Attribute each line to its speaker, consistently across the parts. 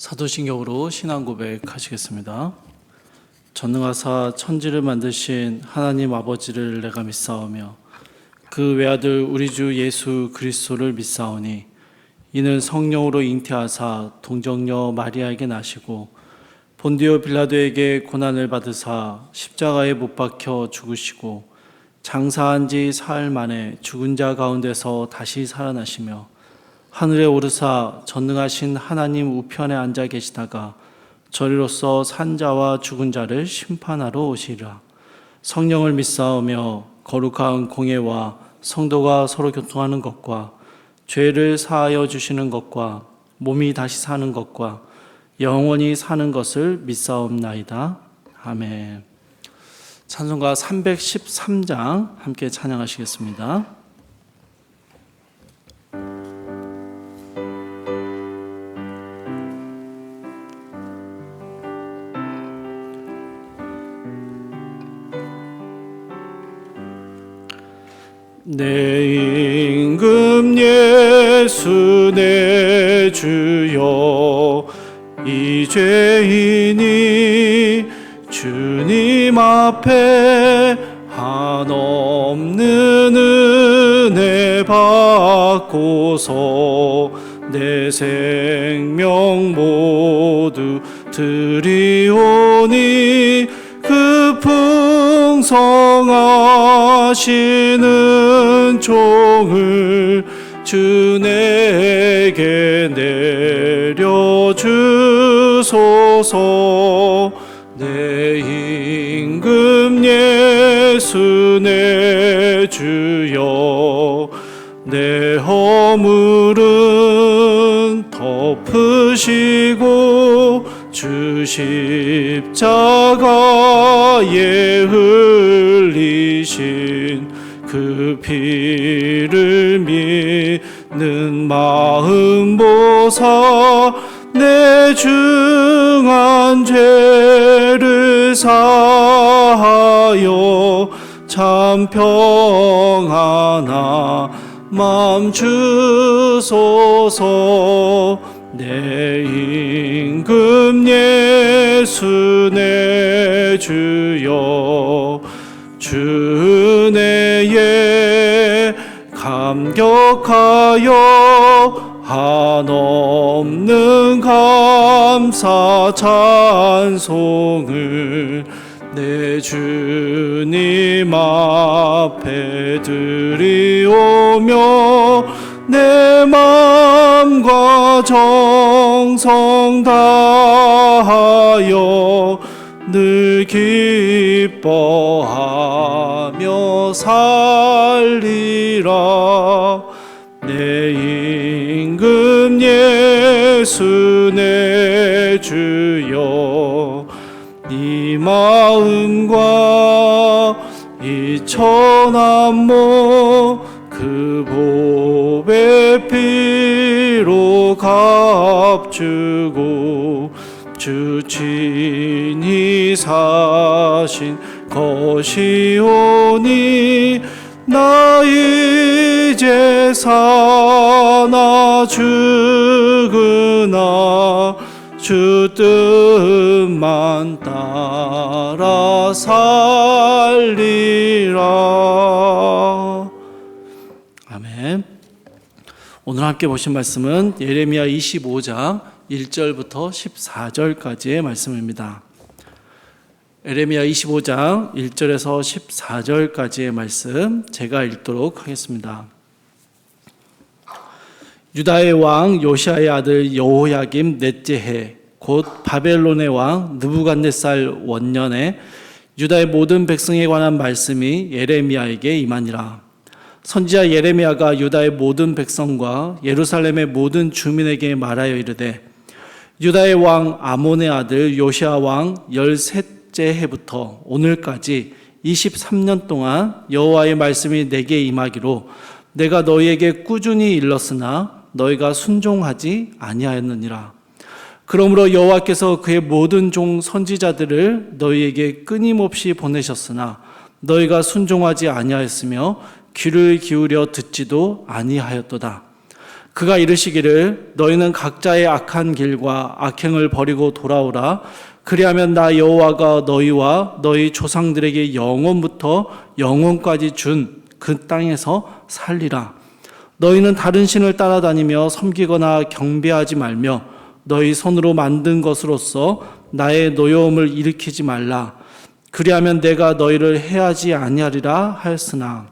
Speaker 1: 사도신경으로 신앙 고백하시겠습니다. 전능하사 천지를 만드신 하나님 아버지를 내가 믿사오며 그 외아들 우리 주 예수 그리스도를 믿사오니 이는 성령으로 잉태하사 동정녀 마리아에게 나시고 본디오 빌라도에게 고난을 받으사 십자가에 못 박혀 죽으시고 장사한 지 사흘 만에 죽은 자 가운데서 다시 살아나시며 하늘에 오르사 전능하신 하나님 우편에 앉아 계시다가 저리로서 산 자와 죽은 자를 심판하러 오시리라. 성령을 믿사오며 거룩한 공예와 성도가 서로 교통하는 것과 죄를 사하여 주시는 것과 몸이 다시 사는 것과 영원히 사는 것을 믿사옵나이다. 아멘. 찬송가 313장 함께 찬양하시겠습니다. 내 임금 예수 내 주여 이 죄인이 주님 앞에 한없는 은혜 받고서 내 생명 모두 드리오니 그 풍성하시는 종을 주 내게 내려주소서. 내 임금 예수 내 주여 내 허물은 덮으시고 주 십자가에 흘리신 그 피를 믿는 마음 보사 내 중한 죄를 사하여 참 평안한 마음 주소서. 내 임금 예수 내 주여 주 은혜에 감격하여 한없는 감사 찬송을 내 주님 앞에 드리오며 내 마음과 정성 다하여 늘 기뻐하며 살리라. 내 임금 예수 내 주여 이 마음과 이 천한모 그 보배 피로 값주고 주 친히 사신 것이오니 나 이제 사나 죽으나 주 뜻만 따라 살리라. 아멘. 오늘 함께 보신 말씀은 예레미야 25장 1절부터 14절까지의 말씀입니다. 예레미야 25장 1절에서 14절까지의 말씀 제가 읽도록 하겠습니다. 유다의 왕 요시아의 아들 여호야김 넷째 해 곧 바벨론의 왕 느부갓네살 원년에 유다의 모든 백성에 관한 말씀이 예레미야에게 임하니라. 선지자 예레미야가 유다의 모든 백성과 예루살렘의 모든 주민에게 말하여 이르되 유다의 왕 아몬의 아들 요시아 왕 13째 해부터 오늘까지 23년 동안 여호와의 말씀이 내게 임하기로 내가 너희에게 꾸준히 일렀으나 너희가 순종하지 아니하였느니라. 그러므로 여호와께서 그의 모든 종 선지자들을 너희에게 끊임없이 보내셨으나 너희가 순종하지 아니하였으며 귀를 기울여 듣지도 아니하였도다. 그가 이르시기를 너희는 각자의 악한 길과 악행을 버리고 돌아오라. 그리하면 나 여호와가 너희와 너희 조상들에게 영원부터 영원까지 준 그 땅에서 살리라. 너희는 다른 신을 따라다니며 섬기거나 경배하지 말며 너희 손으로 만든 것으로서 나의 노여움을 일으키지 말라. 그리하면 내가 너희를 해하지 아니하리라 하였으나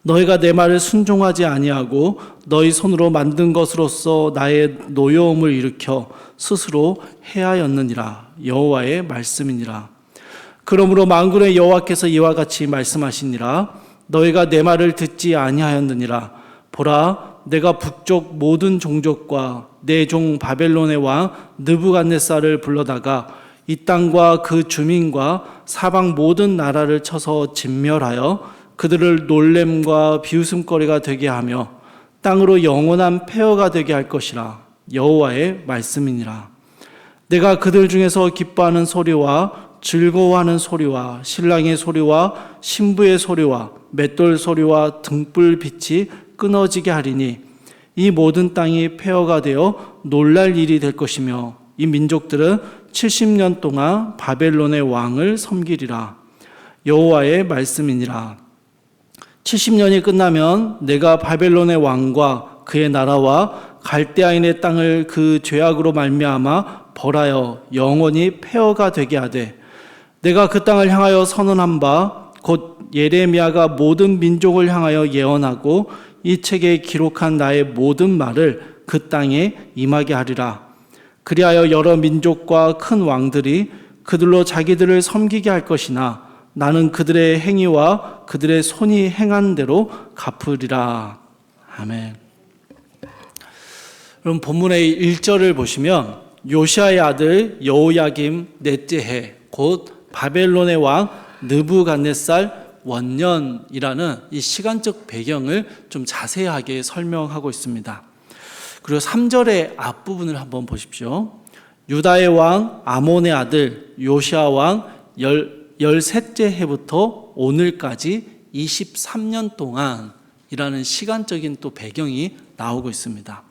Speaker 1: 너희가 내 말을 순종하지 아니하고 너희 손으로 만든 것으로서 나의 노여움을 일으켜 스스로 해하였느니라. 여호와의 말씀이니라. 그러므로 만군의 여호와께서 이와 같이 말씀하시니라. 너희가 내 말을 듣지 아니하였느니라. 보라, 내가 북쪽 모든 종족과 내 종 바벨론의 왕 느부갓네살을 불러다가 이 땅과 그 주민과 사방 모든 나라를 쳐서 진멸하여 그들을 놀램과 비웃음거리가 되게 하며 땅으로 영원한 폐허가 되게 할 것이라. 여호와의 말씀이니라. 내가 그들 중에서 기뻐하는 소리와 즐거워하는 소리와 신랑의 소리와 신부의 소리와 맷돌 소리와 등불 빛이 끊어지게 하리니 이 모든 땅이 폐허가 되어 놀랄 일이 될 것이며 이 민족들은 70년 동안 바벨론의 왕을 섬기리라. 여호와의 말씀이니라. 70년이 끝나면 내가 바벨론의 왕과 그의 나라와 갈대아인의 땅을 그 죄악으로 말미암아 벌하여 영원히 폐허가 되게 하되 내가 그 땅을 향하여 선언한 바 곧 예레미야가 모든 민족을 향하여 예언하고 이 책에 기록한 나의 모든 말을 그 땅에 임하게 하리라. 그리하여 여러 민족과 큰 왕들이 그들로 자기들을 섬기게 할 것이나 나는 그들의 행위와 그들의 손이 행한 대로 갚으리라. 아멘. 그럼 본문의 1절을 보시면 요시아의 아들 여호야김 넷째 해 곧 바벨론의 왕 느부갓네살 원년이라는 이 시간적 배경을 좀 자세하게 설명하고 있습니다. 그리고 3절의 앞부분을 한번 보십시오. 유다의 왕 아몬의 아들 요시아 왕 13째 해부터 오늘까지 23년 동안이라는 시간적인 또 배경이 나오고 있습니다.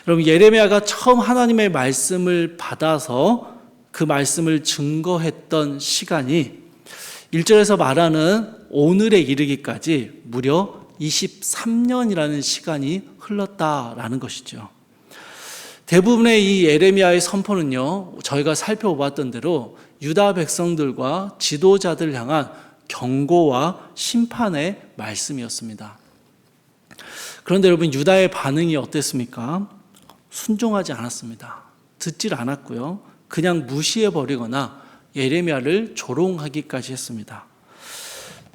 Speaker 1: 여러분, 예레미야가 처음 하나님의 말씀을 받아서 그 말씀을 증거했던 시간이 1절에서 말하는 오늘에 이르기까지 무려 23년이라는 시간이 흘렀다라는 것이죠. 대부분의 이 예레미야의 선포는요, 저희가 살펴보았던 대로 유다 백성들과 지도자들 향한 경고와 심판의 말씀이었습니다. 그런데 여러분, 유다의 반응이 어땠습니까? 순종하지 않았습니다. 듣질 않았고요. 그냥 무시해버리거나 예레미야를 조롱하기까지 했습니다.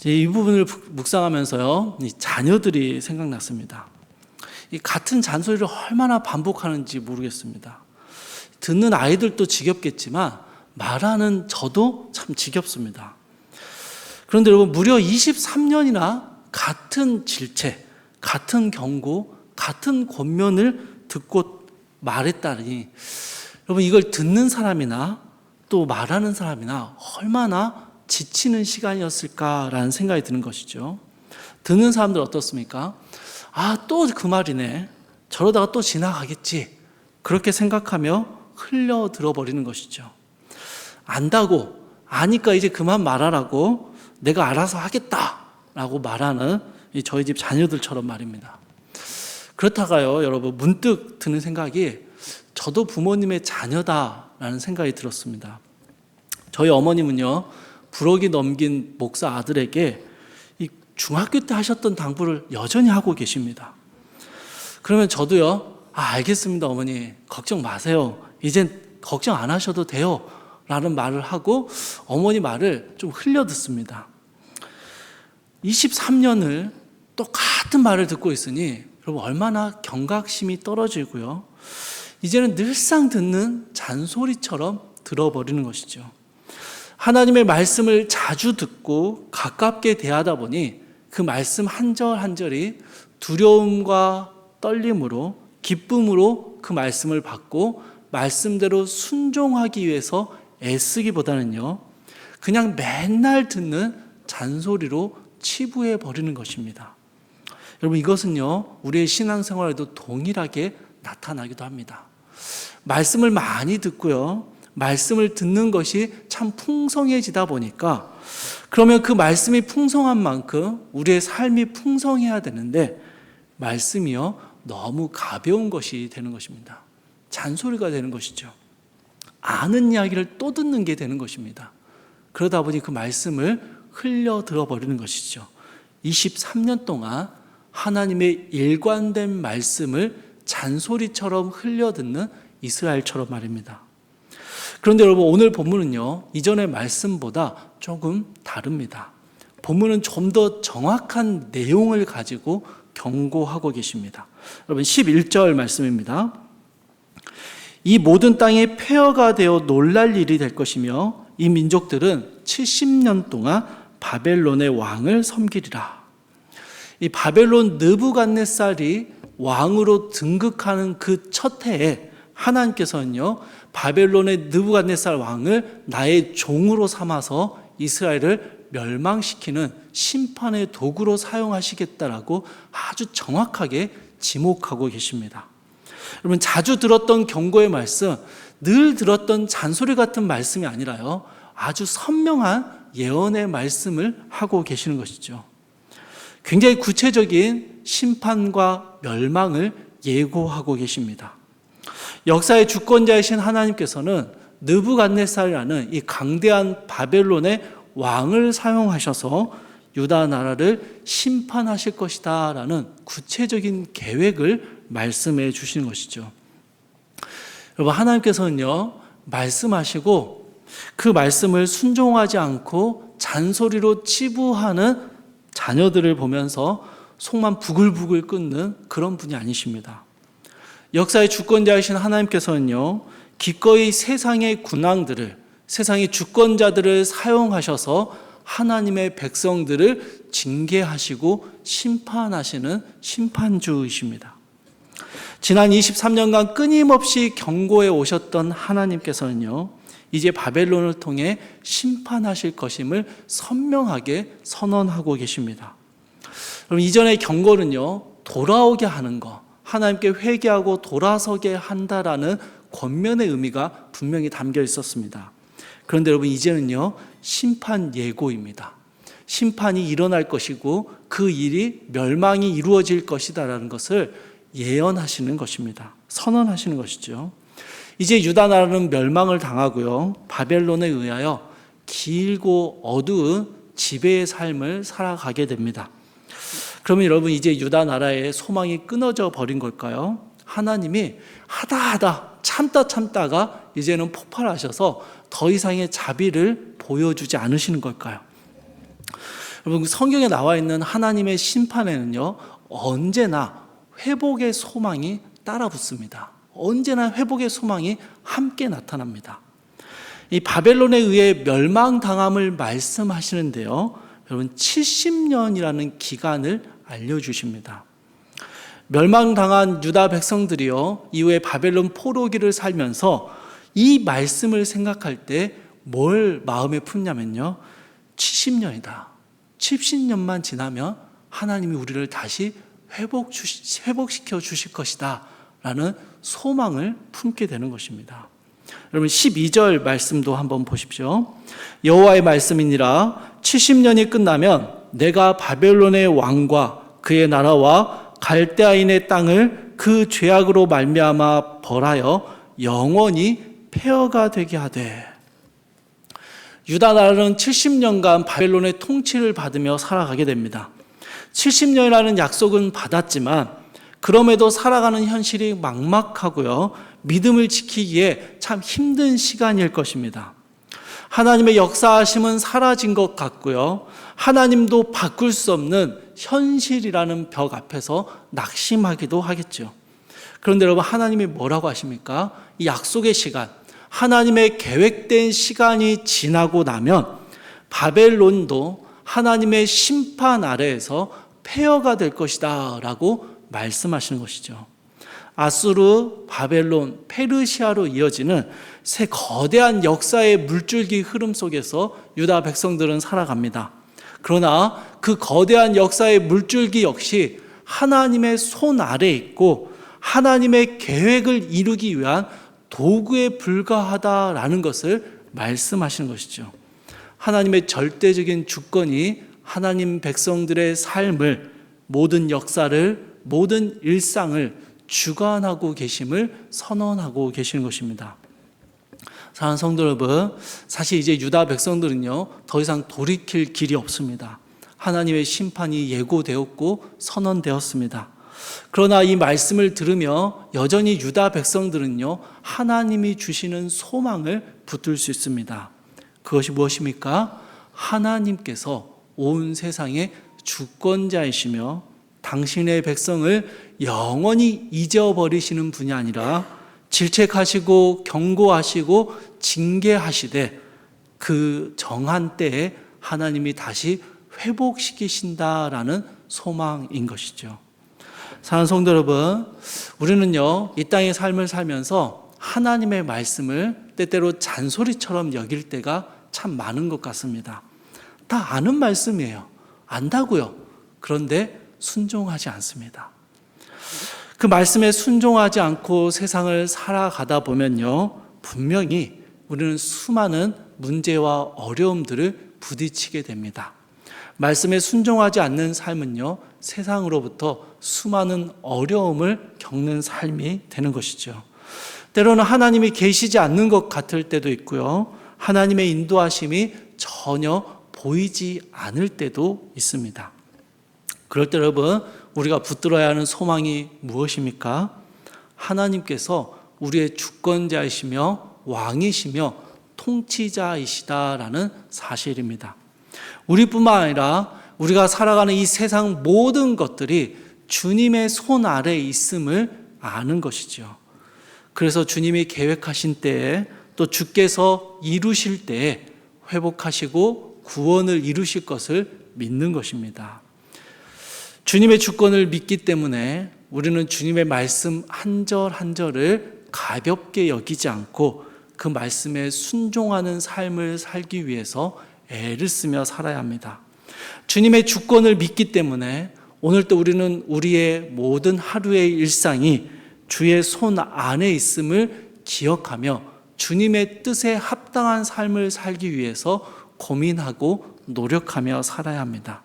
Speaker 1: 이 부분을 묵상하면서요, 이 자녀들이 생각났습니다. 이 같은 잔소리를 얼마나 반복하는지 모르겠습니다. 듣는 아이들도 지겹겠지만 말하는 저도 참 지겹습니다. 그런데 여러분, 무려 23년이나 같은 질책, 같은 경고, 같은 권면을 듣고 말했다니, 여러분, 이걸 듣는 사람이나 또 말하는 사람이나 얼마나 지치는 시간이었을까라는 생각이 드는 것이죠. 듣는 사람들 어떻습니까? 아, 또 그 말이네. 저러다가 또 지나가겠지. 그렇게 생각하며 흘려 들어버리는 것이죠. 안다고, 아니까 이제 그만 말하라고 내가 알아서 하겠다라고 말하는 저희 집 자녀들처럼 말입니다. 그렇다가요, 여러분, 문득 드는 생각이 저도 부모님의 자녀다라는 생각이 들었습니다. 저희 어머님은요, 부록이 넘긴 목사 아들에게 이 중학교 때 하셨던 당부를 여전히 하고 계십니다. 그러면 저도요, 알겠습니다, 어머니. 걱정 마세요. 이젠 걱정 안 하셔도 돼요. 라는 말을 하고 어머니 말을 좀 흘려 듣습니다. 23년을 똑같은 말을 듣고 있으니 여러분, 얼마나 경각심이 떨어지고요. 이제는 늘상 듣는 잔소리처럼 들어버리는 것이죠. 하나님의 말씀을 자주 듣고 가깝게 대하다 보니 그 말씀 한 절 한 절이 두려움과 떨림으로, 기쁨으로 그 말씀을 받고 말씀대로 순종하기 위해서 애쓰기보다는요, 그냥 맨날 듣는 잔소리로 치부해 버리는 것입니다. 여러분, 이것은요, 우리의 신앙생활에도 동일하게 나타나기도 합니다. 말씀을 많이 듣고요, 말씀을 듣는 것이 참 풍성해지다 보니까, 그러면 그 말씀이 풍성한 만큼 우리의 삶이 풍성해야 되는데, 말씀이요, 너무 가벼운 것이 되는 것입니다. 잔소리가 되는 것이죠. 아는 이야기를 또 듣는 게 되는 것입니다. 그러다 보니 그 말씀을 흘려 들어버리는 것이죠. 23년 동안 하나님의 일관된 말씀을 잔소리처럼 흘려 듣는 이스라엘처럼 말입니다. 그런데 여러분, 오늘 본문은요, 이전의 말씀보다 조금 다릅니다. 본문은 좀 더 정확한 내용을 가지고 경고하고 계십니다. 여러분, 11절 말씀입니다. 이 모든 땅이 폐허가 되어 놀랄 일이 될 것이며 이 민족들은 70년 동안 바벨론의 왕을 섬기리라. 이 바벨론 느부갓네살이 왕으로 등극하는 그 첫 해에 하나님께서는요, 바벨론의 느부갓네살 왕을 나의 종으로 삼아서 이스라엘을 멸망시키는 심판의 도구로 사용하시겠다라고 아주 정확하게 지목하고 계십니다. 여러분, 자주 들었던 경고의 말씀, 늘 들었던 잔소리 같은 말씀이 아니라요, 아주 선명한 예언의 말씀을 하고 계시는 것이죠. 굉장히 구체적인 심판과 멸망을 예고하고 계십니다. 역사의 주권자이신 하나님께서는 느부갓네살이라는 이 강대한 바벨론의 왕을 사용하셔서 유다 나라를 심판하실 것이다 라는 구체적인 계획을 말씀해 주시는 것이죠. 여러분, 하나님께서는요, 말씀하시고 그 말씀을 순종하지 않고 잔소리로 치부하는 자녀들을 보면서 속만 부글부글 끓는 그런 분이 아니십니다. 역사의 주권자이신 하나님께서는요, 기꺼이 세상의 군왕들을, 세상의 주권자들을 사용하셔서 하나님의 백성들을 징계하시고 심판하시는 심판주이십니다. 지난 23년간 끊임없이 경고해 오셨던 하나님께서는요, 이제 바벨론을 통해 심판하실 것임을 선명하게 선언하고 계십니다. 그럼 이전의 경고는요, 돌아오게 하는 것, 하나님께 회개하고 돌아서게 한다라는 권면의 의미가 분명히 담겨 있었습니다. 그런데 여러분, 이제는요, 심판 예고입니다. 심판이 일어날 것이고 그 일이 멸망이 이루어질 것이다라는 것을 예언하시는 것입니다. 선언하시는 것이죠. 이제 유다 나라는 멸망을 당하고요, 바벨론에 의하여 길고 어두운 지배의 삶을 살아가게 됩니다. 그러면 여러분, 이제 유다 나라의 소망이 끊어져 버린 걸까요? 하나님이 하다 참다가 이제는 폭발하셔서 더 이상의 자비를 보여주지 않으시는 걸까요? 여러분, 성경에 나와 있는 하나님의 심판에는요, 언제나 회복의 소망이 따라붙습니다. 언제나 회복의 소망이 함께 나타납니다. 이 바벨론에 의해 멸망당함을 말씀하시는데요, 여러분, 70년이라는 기간을 알려주십니다. 멸망당한 유다 백성들이요, 이후에 바벨론 포로기를 살면서 이 말씀을 생각할 때 뭘 마음에 품냐면요, 70년이다. 70년만 지나면 하나님이 우리를 다시 회복시켜 주실 것이다 라는 소망을 품게 되는 것입니다. 여러분, 12절 말씀도 한번 보십시오. 여호와의 말씀이니라. 70년이 끝나면 내가 바벨론의 왕과 그의 나라와 갈대아인의 땅을 그 죄악으로 말미암아 벌하여 영원히 폐허가 되게 하되. 유다 나라는 70년간 바벨론의 통치를 받으며 살아가게 됩니다. 70년이라는 약속은 받았지만 그럼에도 살아가는 현실이 막막하고요, 믿음을 지키기에 참 힘든 시간일 것입니다. 하나님의 역사하심은 사라진 것 같고요, 하나님도 바꿀 수 없는 현실이라는 벽 앞에서 낙심하기도 하겠죠. 그런데 여러분, 하나님이 뭐라고 하십니까? 이 약속의 시간, 하나님의 계획된 시간이 지나고 나면 바벨론도 하나님의 심판 아래에서 폐허가 될 것이다 라고 말씀하시는 것이죠. 아수르, 바벨론, 페르시아로 이어지는 새 거대한 역사의 물줄기 흐름 속에서 유다 백성들은 살아갑니다. 그러나 그 거대한 역사의 물줄기 역시 하나님의 손 아래에 있고 하나님의 계획을 이루기 위한 도구에 불과하다라는 것을 말씀하시는 것이죠. 하나님의 절대적인 주권이 하나님 백성들의 삶을, 모든 역사를, 모든 일상을 주관하고 계심을 선언하고 계시는 것입니다. 사랑하는 성도 여러분, 사실 이제 유다 백성들은요, 더 이상 돌이킬 길이 없습니다. 하나님의 심판이 예고되었고 선언되었습니다. 그러나 이 말씀을 들으며 여전히 유다 백성들은요, 하나님이 주시는 소망을 붙들 수 있습니다. 그것이 무엇입니까? 하나님께서 온 세상의 주권자이시며 당신의 백성을 영원히 잊어버리시는 분이 아니라 질책하시고 경고하시고 징계하시되 그 정한 때에 하나님이 다시 회복시키신다라는 소망인 것이죠. 사랑하는 성도 여러분, 우리는요, 이 땅의 삶을 살면서 하나님의 말씀을 때때로 잔소리처럼 여길 때가 참 많은 것 같습니다. 다 아는 말씀이에요. 안다고요. 그런데 순종하지 않습니다. 그 말씀에 순종하지 않고 세상을 살아가다 보면요, 분명히 우리는 수많은 문제와 어려움들을 부딪히게 됩니다. 말씀에 순종하지 않는 삶은요, 세상으로부터 수많은 어려움을 겪는 삶이 되는 것이죠. 때로는 하나님이 계시지 않는 것 같을 때도 있고요, 하나님의 인도하심이 전혀 보이지 않을 때도 있습니다. 그럴 때 여러분, 우리가 붙들어야 하는 소망이 무엇입니까? 하나님께서 우리의 주권자이시며 왕이시며 통치자이시다라는 사실입니다. 우리뿐만 아니라 우리가 살아가는 이 세상 모든 것들이 주님의 손 아래에 있음을 아는 것이죠. 그래서 주님이 계획하신 때에 또 주께서 이루실 때에 회복하시고 구원을 이루실 것을 믿는 것입니다. 주님의 주권을 믿기 때문에 우리는 주님의 말씀 한 절 한 절을 가볍게 여기지 않고 그 말씀에 순종하는 삶을 살기 위해서 애를 쓰며 살아야 합니다. 주님의 주권을 믿기 때문에 오늘 또 우리는 우리의 모든 하루의 일상이 주의 손 안에 있음을 기억하며 주님의 뜻에 합당한 삶을 살기 위해서 고민하고 노력하며 살아야 합니다.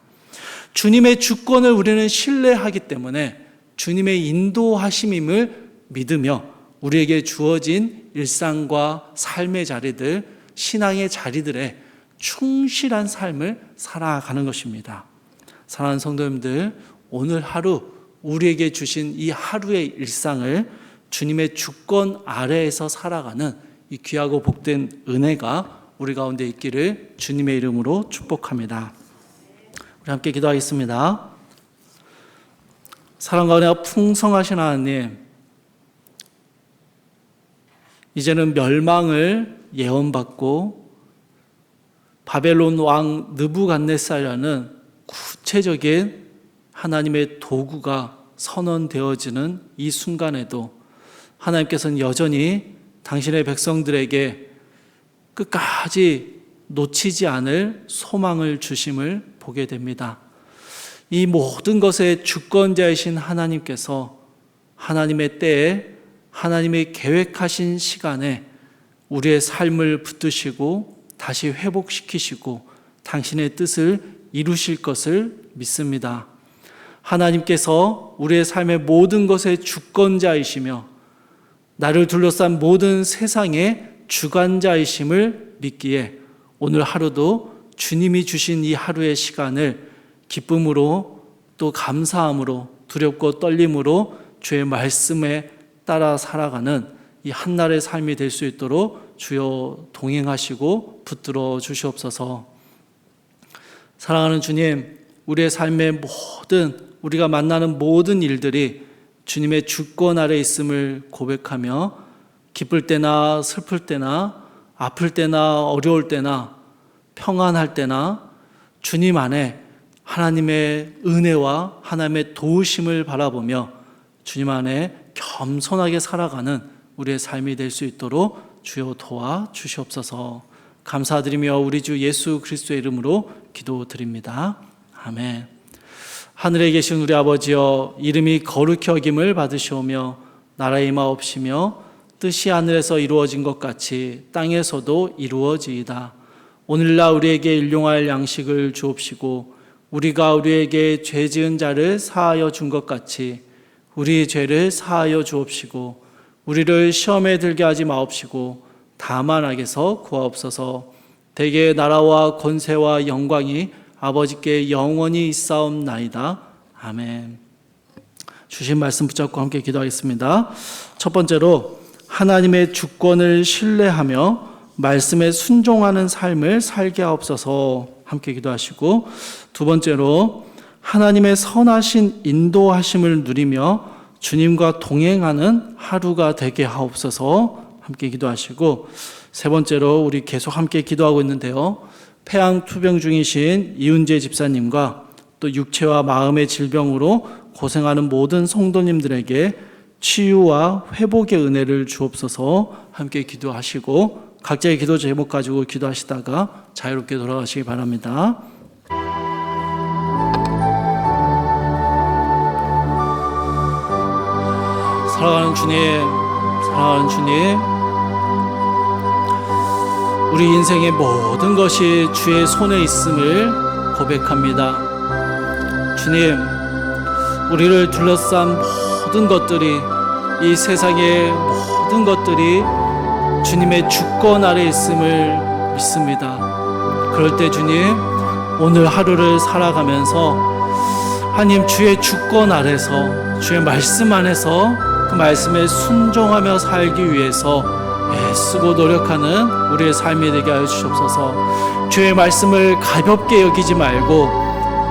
Speaker 1: 주님의 주권을 우리는 신뢰하기 때문에 주님의 인도하심임을 믿으며 우리에게 주어진 일상과 삶의 자리들, 신앙의 자리들에 충실한 삶을 살아가는 것입니다. 사랑하는 성도님들, 오늘 하루 우리에게 주신 이 하루의 일상을 주님의 주권 아래에서 살아가는 이 귀하고 복된 은혜가 우리 가운데 있기를 주님의 이름으로 축복합니다. 우리 함께 기도하겠습니다. 사랑과 은혜가 풍성하신 하나님, 이제는 멸망을 예언받고 바벨론 왕 느부갓네살이라는 구체적인 하나님의 도구가 선언되어지는 이 순간에도 하나님께서는 여전히 당신의 백성들에게 끝까지 놓치지 않을 소망을 주심을 보게 됩니다. 이 모든 것의 주권자이신 하나님께서 하나님의 때에 하나님의 계획하신 시간에 우리의 삶을 붙드시고 다시 회복시키시고 당신의 뜻을 이루실 것을 믿습니다. 하나님께서 우리의 삶의 모든 것의 주권자이시며 나를 둘러싼 모든 세상의 주관자이심을 믿기에 오늘 하루도 주님이 주신 이 하루의 시간을 기쁨으로 또 감사함으로 두렵고 떨림으로 주의 말씀에 따라 살아가는 이 한날의 삶이 될 수 있도록 주여 동행하시고 붙들어 주시옵소서. 사랑하는 주님, 우리의 삶의 모든 우리가 만나는 모든 일들이 주님의 주권 아래 있음을 고백하며 기쁠 때나 슬플 때나 아플 때나 어려울 때나 평안할 때나 주님 안에 하나님의 은혜와 하나님의 도우심을 바라보며 주님 안에 겸손하게 살아가는 우리의 삶이 될 수 있도록 주여 도와 주시옵소서. 감사드리며 우리 주 예수 그리스도의 이름으로 기도드립니다. 아멘. 하늘에 계신 우리 아버지여, 이름이 거룩히 여김을 받으시오며 나라의 임하옵시며 뜻이 하늘에서 이루어진 것 같이 땅에서도 이루어지이다. 오늘날 우리에게 일용할 양식을 주옵시고 우리가 우리에게 죄 지은 자를 사하여 준 것 같이 우리 죄를 사하여 주옵시고 우리를 시험에 들게 하지 마옵시고 다만 악에서 구하옵소서. 대개 나라와 권세와 영광이 아버지께 영원히 있사옵나이다. 아멘. 주신 말씀 붙잡고 함께 기도하겠습니다. 첫 번째로 하나님의 주권을 신뢰하며 말씀에 순종하는 삶을 살게 하옵소서 함께 기도하시고, 두 번째로 하나님의 선하신 인도하심을 누리며 주님과 동행하는 하루가 되게 하옵소서 함께 기도하시고, 세 번째로 우리 계속 함께 기도하고 있는데요, 폐암 투병 중이신 이은재 집사님과 또 육체와 마음의 질병으로 고생하는 모든 성도님들에게 치유와 회복의 은혜를 주옵소서 함께 기도하시고, 각자의 기도 제목 가지고 기도하시다가 자유롭게 돌아가시기 바랍니다. 사랑하는 주님, 사랑하는 주님, 우리 인생의 모든 것이 주의 손에 있음을 고백합니다. 주님, 우리를 둘러싼 모든 것들이, 이 세상의 모든 것들이 주님의 주권 아래 있음을 믿습니다. 그럴 때 주님, 오늘 하루를 살아가면서 하나님 주의 주권 아래서, 주의 말씀 안에서 그 말씀에 순종하며 살기 위해서 애쓰고 노력하는 우리의 삶이 되게 하여 주시옵소서. 주의 말씀을 가볍게 여기지 말고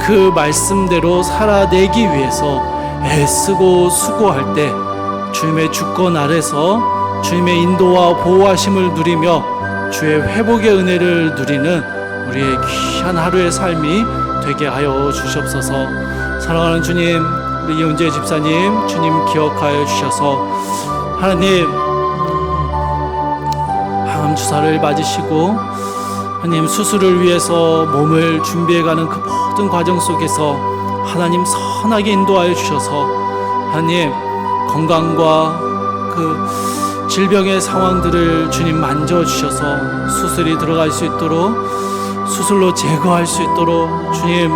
Speaker 1: 그 말씀대로 살아내기 위해서 애쓰고 수고할 때 주님의 주권 아래서 주님의 인도와 보호하심을 누리며 주의 회복의 은혜를 누리는 우리의 귀한 하루의 삶이 되게 하여 주시옵소서. 사랑하는 주님, 우리 이은재 집사님 주님 기억하여 주셔서 하나님 항암 주사를 맞으시고 하나님 수술을 위해서 몸을 준비해가는 그 모든 과정 속에서 하나님 선하게 인도하여 주셔서 하나님 건강과 그 질병의 상황들을 주님 만져주셔서 수술이 들어갈 수 있도록, 수술로 제거할 수 있도록 주님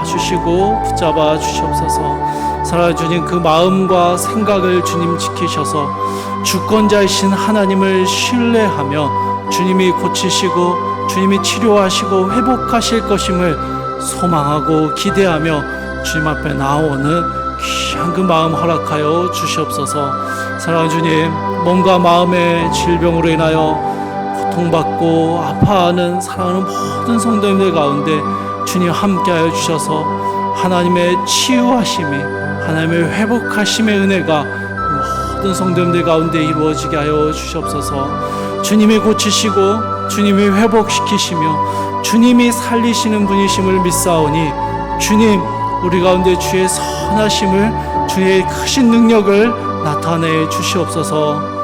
Speaker 1: 도와주시고 붙잡아 주시옵소서. 사랑하는 주님, 그 마음과 생각을 주님 지키셔서 주권자이신 하나님을 신뢰하며 주님이 고치시고 주님이 치료하시고 회복하실 것임을 소망하고 기대하며 주님 앞에 나오는 귀한 그 마음 허락하여 주시옵소서. 사랑하는 주님, 몸과 마음의 질병으로 인하여 고통받고 아파하는 사랑하는 모든 성도님들 가운데 주님 함께하여 주셔서 하나님의 치유하심이, 하나님의 회복하심의 은혜가 모든 성도님들 가운데 이루어지게 하여 주시옵소서. 주님이 고치시고 주님이 회복시키시며 주님이 살리시는 분이심을 믿사오니 주님, 우리 가운데 주의 선하심을, 주의 크신 능력을 나타내 주시옵소서.